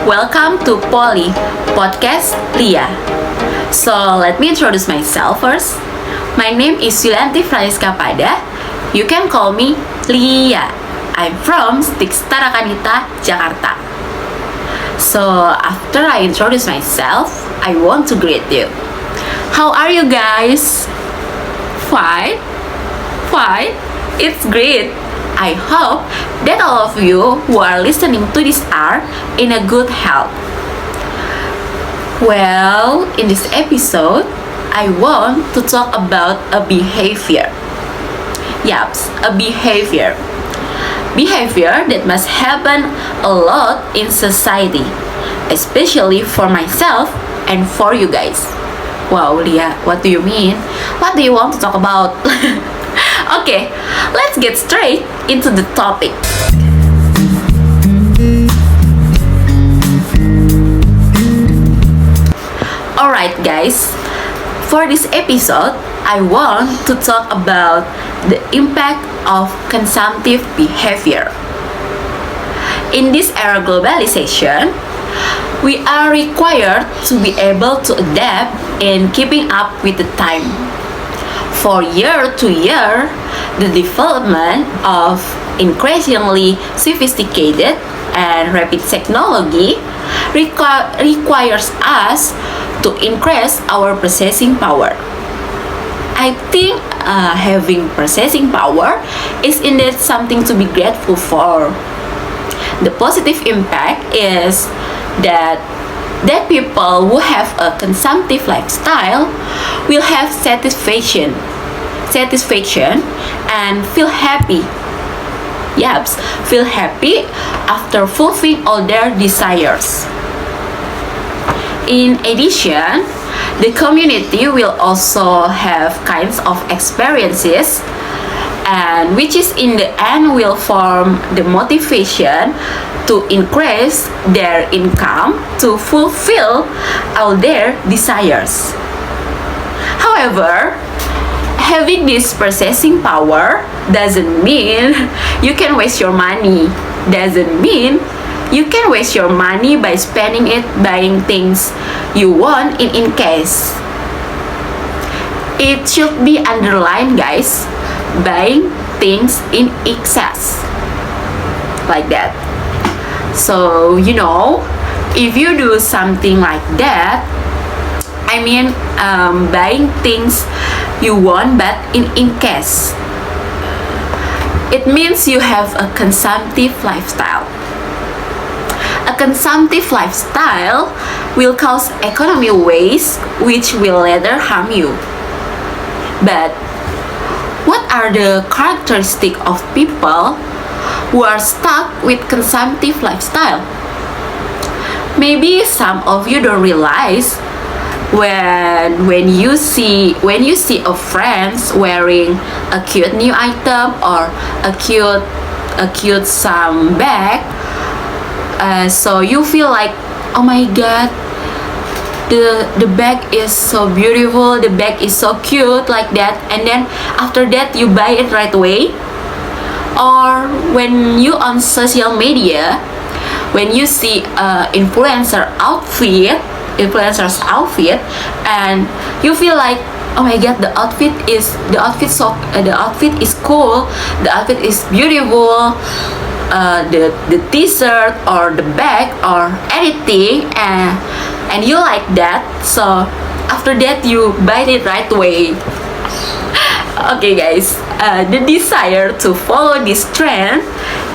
Welcome to Poly Podcast Lia. So let me introduce myself first. My name is Yulianti Francisca Pada. You can call me Lia. I'm from Stik Tarakanita, Jakarta. So after I introduce myself, I want to greet you. How are you guys? Fine? Fine? It's great. I hope that all of you who are listening to this are in a good health. Well, in this episode, I want to talk about a behavior. Yaps, a behavior. Behavior that must happen a lot in society, especially for myself and for you guys. Wow, Lia, what do you mean? What do you want to talk about? Okay, let's get straight into the topic. Alright guys, for this episode, I want to talk about the impact of consumptive behavior. In this era globalization, we are required to be able to adapt and keeping up with the time. For year to year, the development of increasingly sophisticated and rapid technology requires us to increase our processing power. I think having processing power is indeed something to be grateful for. The positive impact is that people who have a consumptive lifestyle will have satisfaction and feel happy. Yaps, feel happy after fulfilling all their desires. In addition, the community will also have kinds of experiences and which is in the end will form the motivation to increase their income to fulfill all their desires. However, having this processing power doesn't mean you can waste your money. Doesn't mean you can waste your money by spending it buying things you want in case. It should be underlined, guys, buying things in excess. Like that. So, if you do something like that, I mean, buying things you want but in case, it means you have a consumptive lifestyle. A consumptive lifestyle will cause economic waste which will later harm you. But what are the characteristics of people who are stuck with consumptive lifestyle? Maybe some of you don't realize when you see a friend wearing a cute new item or a cute some bag, so you feel like, oh my god, the bag is so beautiful, the bag is so cute, like that, and then after that you buy it right away. Or when you on social media, when you see influencer's outfit and you feel like, oh my god, the outfit is cool, the outfit is beautiful, the t-shirt or the bag or anything, and you like that, so after that you buy it right away. Okay guys, the desire to follow this trend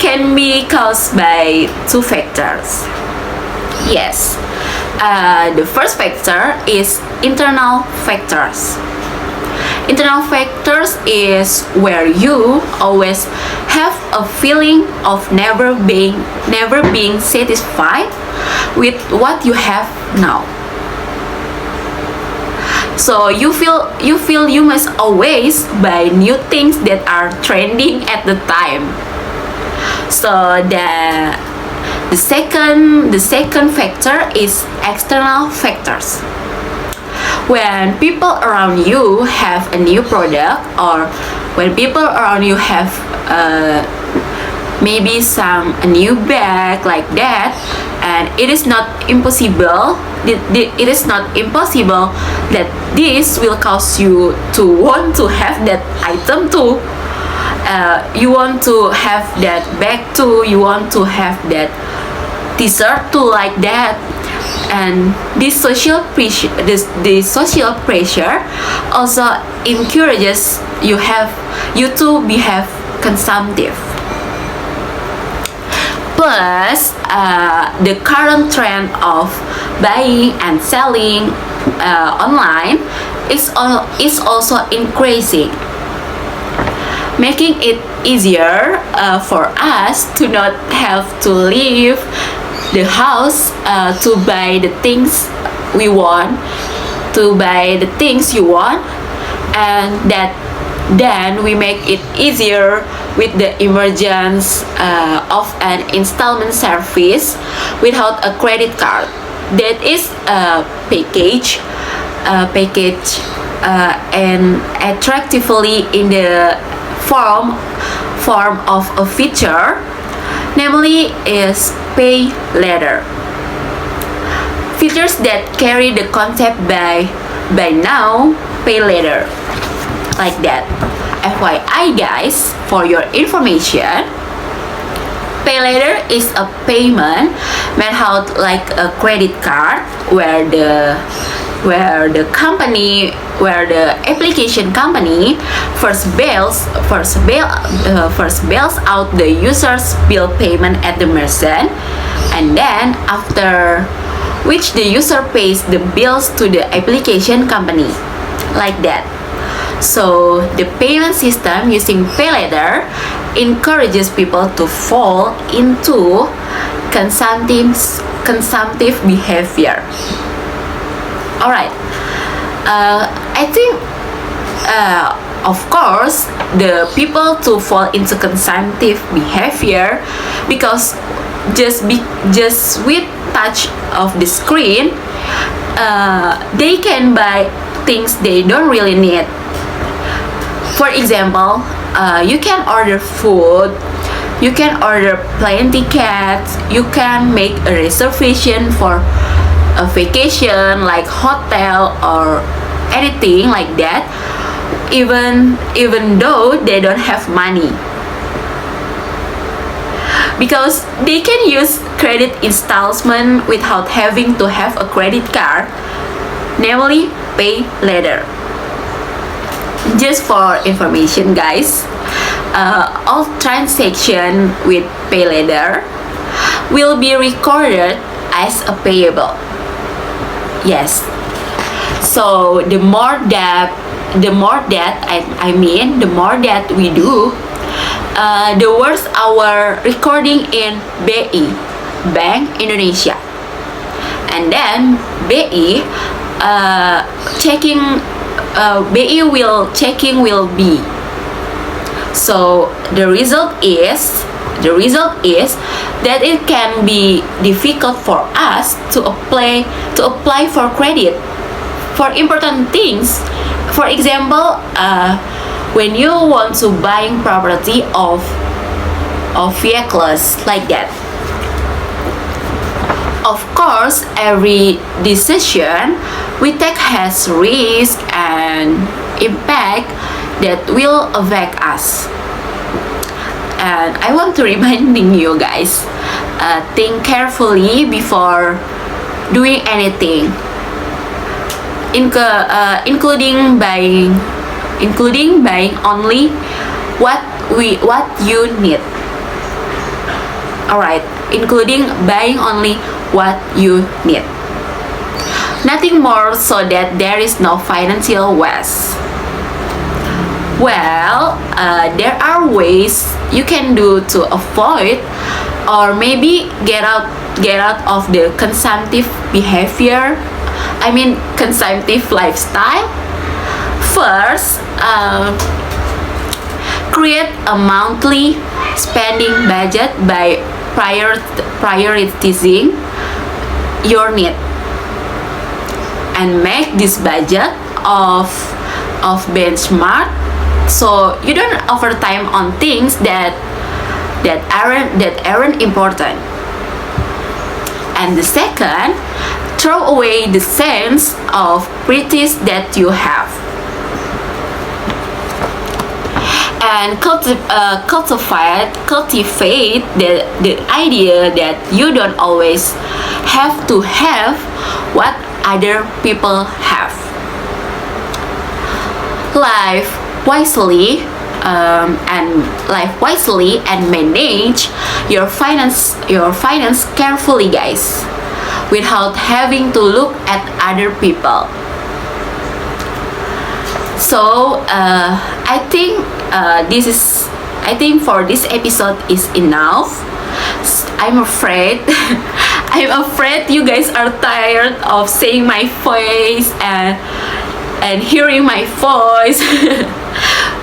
can be caused by two factors. Yes, the first factor is internal factors. Internal factors is where you always have a feeling of never being satisfied with what you have now. So you feel you must always buy new things that are trending at the time. So the second factor is external factors. When people around you have a new product, or when people around you have maybe a new bag like that, and it is not impossible. It is not impossible that this will cause you to want to have that item too. You want to have that bag too. You want to have that t-shirt too, like that. And this social pressure also encourages you to behave consumptive. Plus, the current trend of buying and selling online is also increasing, making it easier for us to not have to leave the house to buy the things we want, and that then we make it easier with the emergence of an installment service without a credit card that is packaged and attractively in the form of a feature, namely is pay later. Features that carry the concept buy now, pay later, like that. FYI guys, for your information, pay later is a payment made out like a credit card where the application company first bails out the user's bill payment at the merchant, and then after which the user pays the bills to the application company, like that. So the payment system using pay later encourages people to fall into consumptive behavior. Alright, I think of course the people to fall into consumptive behavior because just with touch of the screen they can buy things they don't really need. For example, you can order food, you can order plane tickets, you can make a reservation for a vacation like hotel or anything like that, even though they don't have money, because they can use credit installment without having to have a credit card, namely pay later. Just for information guys, all transaction with pay later will be recorded as a payable. Yes, so the more that we do, the worse our recording in BI, Bank Indonesia, and then BI will be. So the result is that it can be difficult for us to apply for credit for important things. For example, when you want to buying property of vehicles, like that. Of course, every decision we take has risk and impact that will affect us. And I want to reminding you guys, think carefully before doing anything, including buying only what you need. Alright, including buying only what you need. Nothing more, so that there is no financial waste. Well, there are ways you can do to avoid or maybe get out of the consumptive behavior. I mean consumptive lifestyle. First, create a monthly spending budget by prioritizing your need, and make this budget of benchmark, so you don't overtime on things that aren't important. And the second, throw away the sense of prettiness that you have. And cultivate the idea that you don't always have to have what other people have. Live wisely and manage your finance carefully, guys, without having to look at other people. So I think for this episode is enough. I'm afraid you guys are tired of seeing my face and hearing my voice.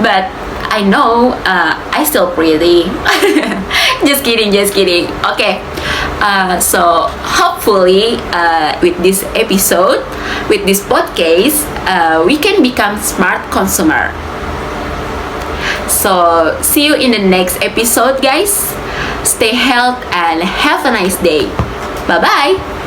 But I know I still pretty. just kidding. Okay. So hopefully with this episode, with this podcast, we can become smart consumer. So see you in the next episode, guys. Stay healthy and have a nice day. Bye bye.